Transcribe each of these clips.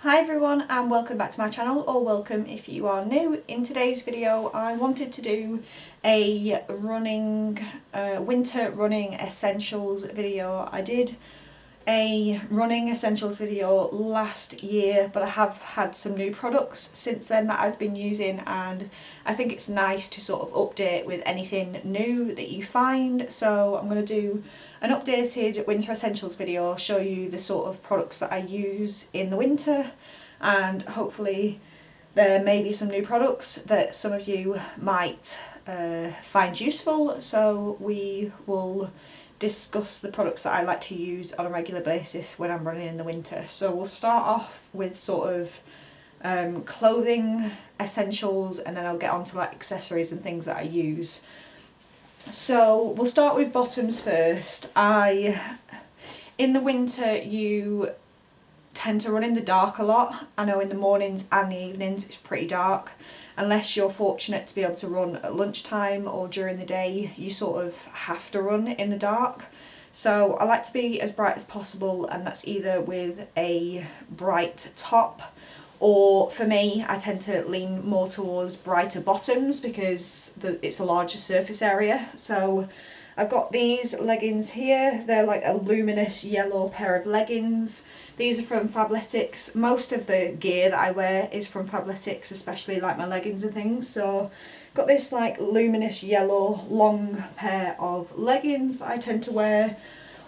Hi everyone and welcome back to my channel, or welcome if you are new. In today's video I wanted to do a winter running essentials video. I did a running essentials video last year, but I have had some new products since then that I've been using, and I think it's nice to sort of update with anything new that you find. So I'm going to do an updated winter essentials video, show you the sort of products that I use in the winter, and hopefully there may be some new products that some of you might find useful. So we will discuss the products that I like to use on a regular basis when I'm running in the winter. So we'll start off with sort of clothing essentials, and then I'll get on to like accessories and things that I use. So we'll start with bottoms first. In the winter you tend to run in the dark a lot. I know in the mornings and the evenings it's pretty dark. Unless you're fortunate to be able to run at lunchtime or during the day, you sort of have to run in the dark. So I like to be as bright as possible, and that's either with a bright top, or for me I tend to lean more towards brighter bottoms because it's a larger surface area. So I've got these leggings here. They're like a luminous yellow pair of leggings. These are from Fabletics. Most of the gear that I wear is from Fabletics, especially like my leggings and things. So got this like luminous yellow long pair of leggings that I tend to wear.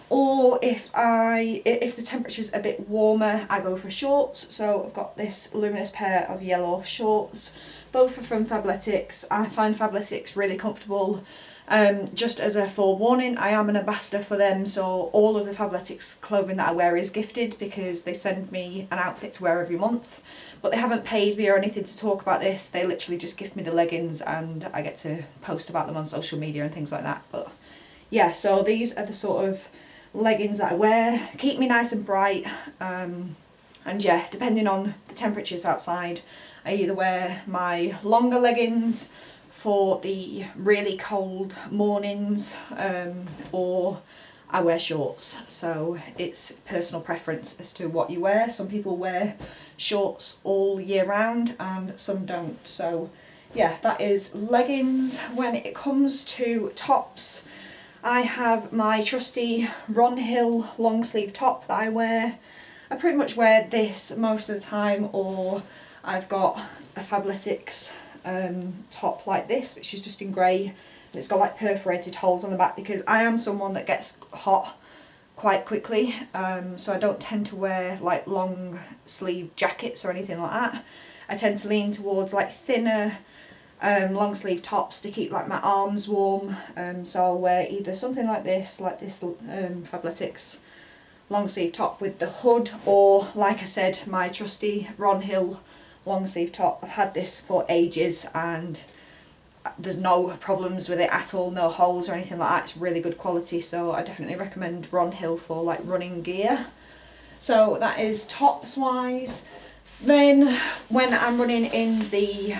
Or if the temperature's a bit warmer, I go for shorts. So I've got this luminous pair of yellow shorts. Both are from Fabletics. I find Fabletics really comfortable. Just as a forewarning, I am an ambassador for them, so all of the Fabletics clothing that I wear is gifted because they send me an outfit to wear every month. But they haven't paid me or anything to talk about this. They literally just gift me the leggings and I get to post about them on social media and things like that. But yeah, so these are the sort of leggings that I wear. Keep me nice and bright, and yeah, depending on the temperatures outside, I either wear my longer leggings for the really cold mornings, or I wear shorts. So it's personal preference as to what you wear. Some people wear shorts all year round and some don't. So yeah, that is leggings. When it comes to tops, I have my trusty Ron Hill long sleeve top that I wear. I pretty much wear this most of the time, or I've got a Fabletics top like this, which is just in grey, and it's got like perforated holes on the back because I am someone that gets hot quite quickly, so I don't tend to wear like long sleeve jackets or anything like that. I tend to lean towards like thinner long sleeve tops to keep like my arms warm, so I'll wear either something like this Fabletics long sleeve top with the hood, or like I said, my trusty Ron Hill long sleeve top. I've had this for ages and there's no problems with it at all, no holes or anything like that. It's really good quality, so I definitely recommend Ron Hill for like running gear. So that is tops wise. Then when I'm running in the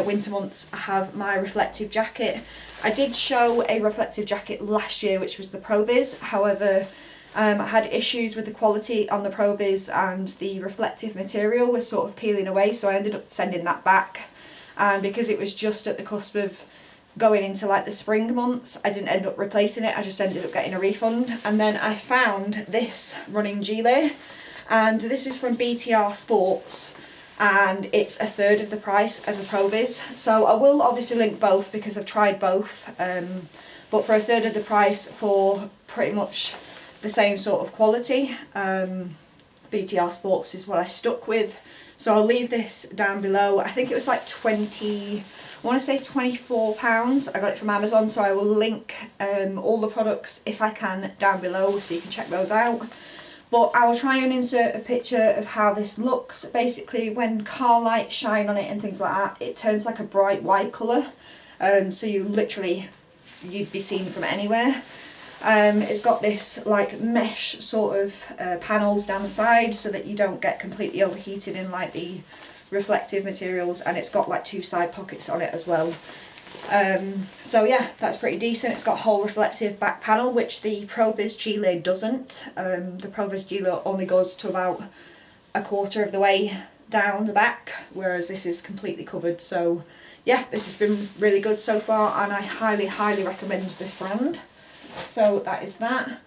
winter months, I have my reflective jacket. I did show a reflective jacket last year, which was the Provis. However, I had issues with the quality on the Provis and the reflective material was sort of peeling away, so I ended up sending that back. And because it was just at the cusp of going into like the spring months, I didn't end up replacing it. I just ended up getting a refund. And then I found this running gilet, and this is from BTR Sports, and it's a third of the price of a Provis. So I will obviously link both because I've tried both, but for a third of the price for pretty much the same sort of quality, BTR Sports is what I stuck with. So I'll leave this down below. I think it was like I want to say £24. I got it from Amazon, so I will link all the products if I can down below so you can check those out. But I will try and insert a picture of how this looks. Basically, when car lights shine on it and things like that, it turns like a bright white colour, so you'd be seen from anywhere. It's got this like mesh sort of panels down the side so that you don't get completely overheated in like the reflective materials, and it's got like 2 side pockets on it as well. So yeah, that's pretty decent. It's got a whole reflective back panel, which the Provis gilet doesn't. The Provis gilet only goes to about a quarter of the way down the back, whereas this is completely covered. So yeah, this has been really good so far, and I highly recommend this brand. So that is that.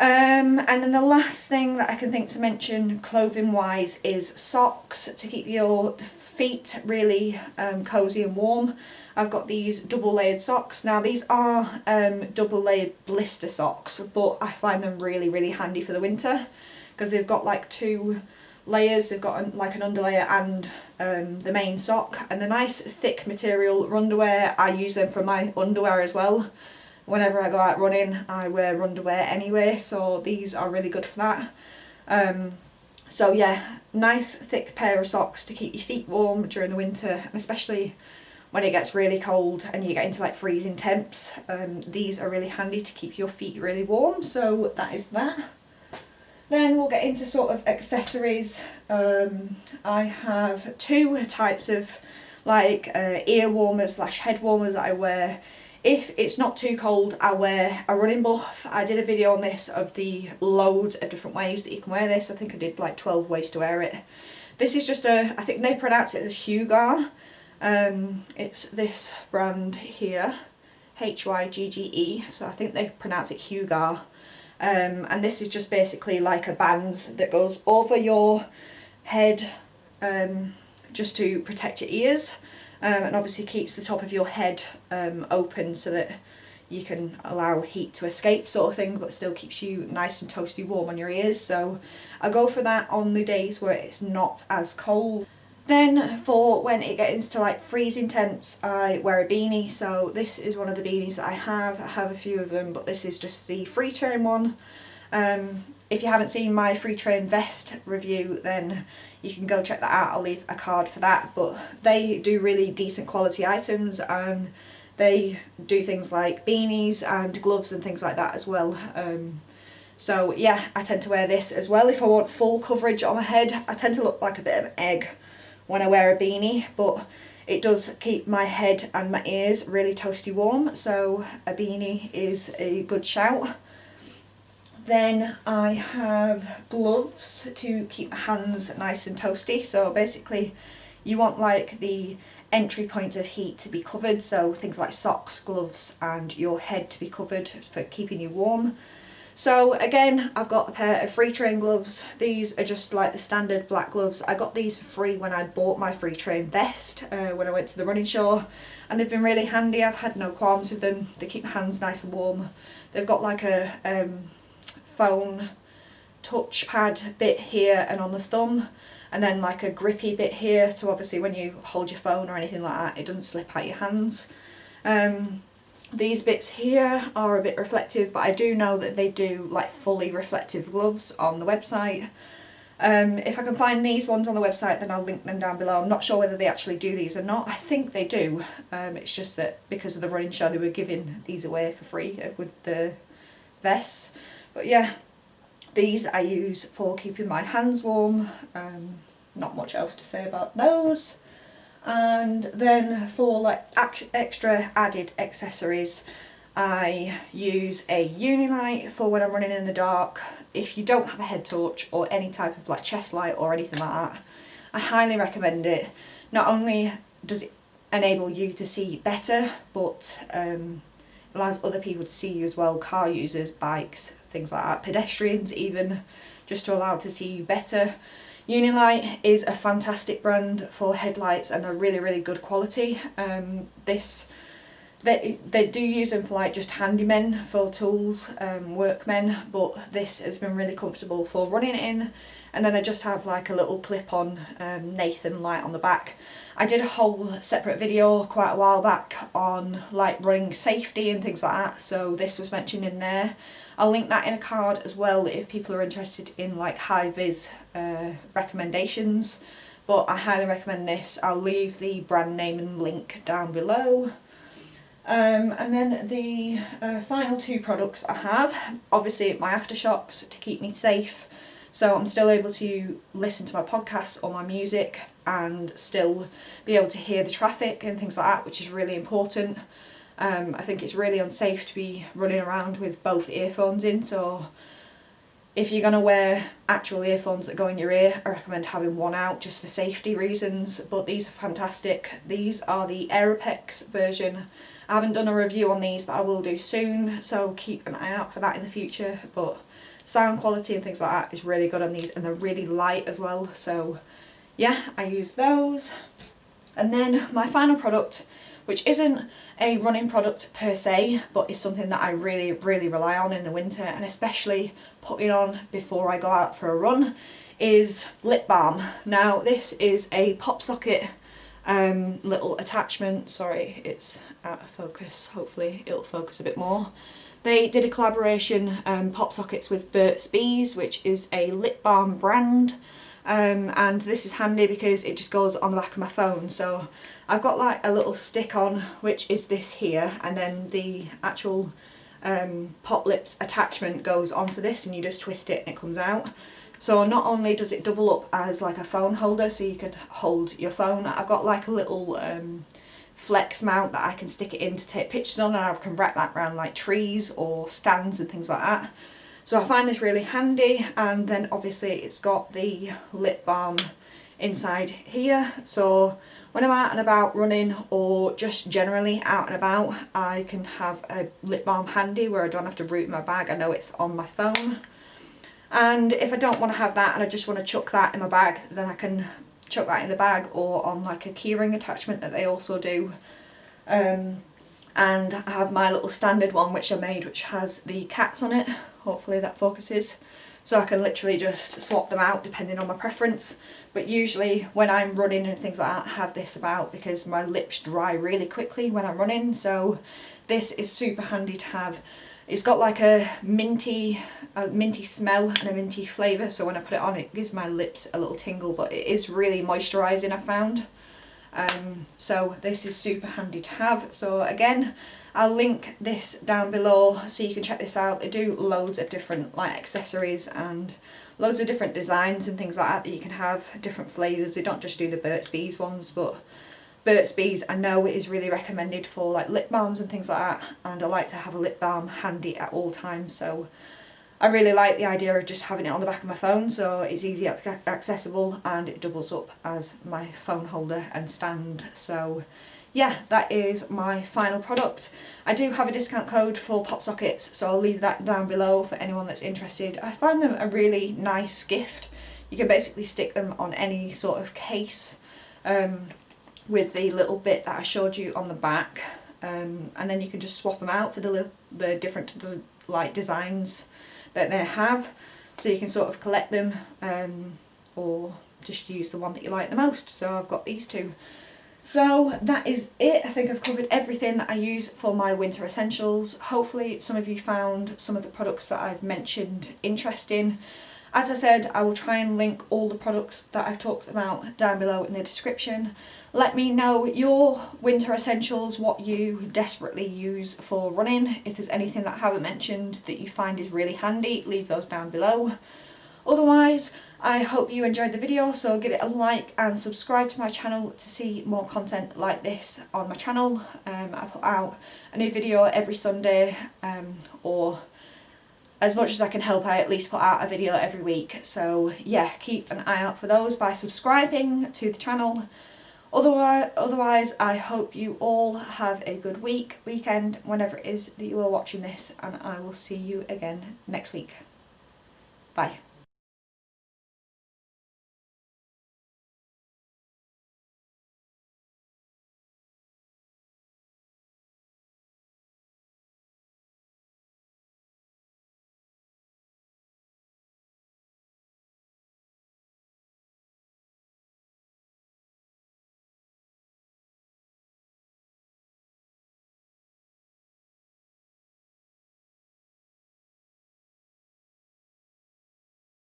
And then the last thing that I can think to mention clothing wise is socks to keep your feet really cozy and warm. I've got these double layered socks. Now these are double layered blister socks, but I find them really handy for the winter because they've got like 2 layers. They've got like an underlayer and the main sock, and the nice thick material underwear. I use them for my underwear as well. Whenever I go out running, I wear underwear anyway, so these are really good for that. So yeah, nice thick pair of socks to keep your feet warm during the winter, and especially when it gets really cold and you get into like freezing temps. These are really handy to keep your feet really warm, so that is that. Then we'll get into sort of accessories. I have 2 types of like ear warmers / head warmers that I wear. If it's not too cold, I wear a running buff. I did a video on this of the loads of different ways that you can wear this. I think I did like 12 ways to wear it. This is just I think they pronounce it as Hygge. It's this brand here, Hygge, so I think they pronounce it Hygge. And this is just basically like a band that goes over your head just to protect your ears. And obviously keeps the top of your head open so that you can allow heat to escape sort of thing, but still keeps you nice and toasty warm on your ears. So I go for that on the days where it's not as cold. Then for when it gets to like freezing temps, I wear a beanie. So this is one of the beanies that I have. I have a few of them, but this is just the free train one. If you haven't seen my free train vest review, then you can go check that out. I'll leave a card for that, but they do really decent quality items, and they do things like beanies and gloves and things like that as well. So yeah, I tend to wear this as well if I want full coverage on my head. I tend to look like a bit of an egg when I wear a beanie, but it does keep my head and my ears really toasty warm, so a beanie is a good shout. Then I have gloves to keep my hands nice and toasty. So basically you want like the entry point of heat to be covered, so things like socks, gloves and your head to be covered for keeping you warm. So again, I've got a pair of free train gloves. These are just like the standard black gloves. I got these for free when I bought my free train vest when I went to the running show, and they've been really handy. I've had no qualms with them. They keep my hands nice and warm. They've got like a phone touchpad bit here and on the thumb, and then like a grippy bit here, so obviously when you hold your phone or anything like that, it doesn't slip out your hands. These bits here are a bit reflective, but I do know that they do like fully reflective gloves on the website. If I can find these ones on the website, then I'll link them down below. I'm not sure whether they actually do these or not. I think they do. It's just that because of the running show, they were giving these away for free with the vests. But yeah, these I use for keeping my hands warm. Not much else to say about those. And then for like extra added accessories, I use a uni light for when I'm running in the dark. If you don't have a head torch or any type of like chest light or anything like that, I highly recommend it. Not only does it enable you to see better, but allows other people to see you as well, car users, bikes, things like that, pedestrians even, just to allow to see you better. Unilight is a fantastic brand for headlights, and they're really good quality. They do use them for like just handymen for tools, workmen, but this has been really comfortable for running in. And then I just have like a little clip-on Nathan light on the back. I did a whole separate video quite a while back on like running safety and things like that, so this was mentioned in there. I'll link that in a card as well if people are interested in like high-vis recommendations, but I highly recommend this. I'll leave the brand name and link down below. And then the final 2 products I have, obviously my aftershocks to keep me safe, so I'm still able to listen to my podcasts or my music and still be able to hear the traffic and things like that, which is really important. I think it's really unsafe to be running around with both earphones in, so If you're going to wear actual earphones that go in your ear, I recommend having one out just for safety reasons, but these are fantastic. These are the Aeropex version. I haven't done a review on these, but I will do soon, so keep an eye out for that in the future. But sound quality and things like that is really good on these, and they're really light as well, so yeah, I use those. And then my final product, which isn't a running product per se, but is something that I really rely on in the winter, and especially putting on before I go out for a run, is lip balm. Now this is a pop socket little attachment. Sorry, it's out of focus, hopefully it'll focus a bit more. They did a collaboration, pop sockets, with Burt's Bees, which is a lip balm brand. And this is handy because it just goes on the back of my phone. So I've got like a little stick on, which is this here, and then the actual pop lips attachment goes onto this, and you just twist it and it comes out. So not only does it double up as like a phone holder, so you can hold your phone, I've got like a little flex mount that I can stick it in to take pictures on, and I can wrap that around like trees or stands and things like that. So I find this really handy, and then obviously it's got the lip balm inside here, so when I'm out and about running or just generally out and about, I can have a lip balm handy where I don't have to root in my bag. I know it's on my phone. And if I don't want to have that and I just want to chuck that in my bag, then I can chuck that in the bag or on like a keyring attachment that they also do. And I have my little standard one which I made, which has the cats on it. Hopefully that focuses. So I can literally just swap them out depending on my preference. But usually when I'm running and things like that, I have this about because my lips dry really quickly when I'm running. So this is super handy to have. It's got like a minty smell and a minty flavour, so when I put it on it gives my lips a little tingle, but it is really moisturising, I found. So this is super handy to have. So again, I'll link this down below so you can check this out. They do loads of different like accessories and loads of different designs and things like that you can have, different flavours. They don't just do the Burt's Bees ones, but Burt's Bees I know it is really recommended for like lip balms and things like that, and I like to have a lip balm handy at all times, so I really like the idea of just having it on the back of my phone, so it's easy accessible and it doubles up as my phone holder and stand. So yeah, that is my final product. I do have a discount code for pop sockets, so I'll leave that down below for anyone that's interested. I find them a really nice gift. You can basically stick them on any sort of case with the little bit that I showed you on the back, and then you can just swap them out for the different like designs that they have, so you can sort of collect them or just use the one that you like the most. So I've got these two. So that is it. I think I've covered everything that I use for my winter essentials. Hopefully some of you found some of the products that I've mentioned interesting. As I said, I will try and link all the products that I've talked about down below in the description. Let me know your winter essentials, what you desperately use for running. If there's anything that I haven't mentioned that you find is really handy, leave those down below. Otherwise, I hope you enjoyed the video, so give it a like and subscribe to my channel to see more content like this on my channel. I put out a new video every Sunday, or as much as I can help, I at least put out a video every week. So yeah, keep an eye out for those by subscribing to the channel. Otherwise, I hope you all have a good weekend, whenever it is that you are watching this, and I will see you again next week. Bye.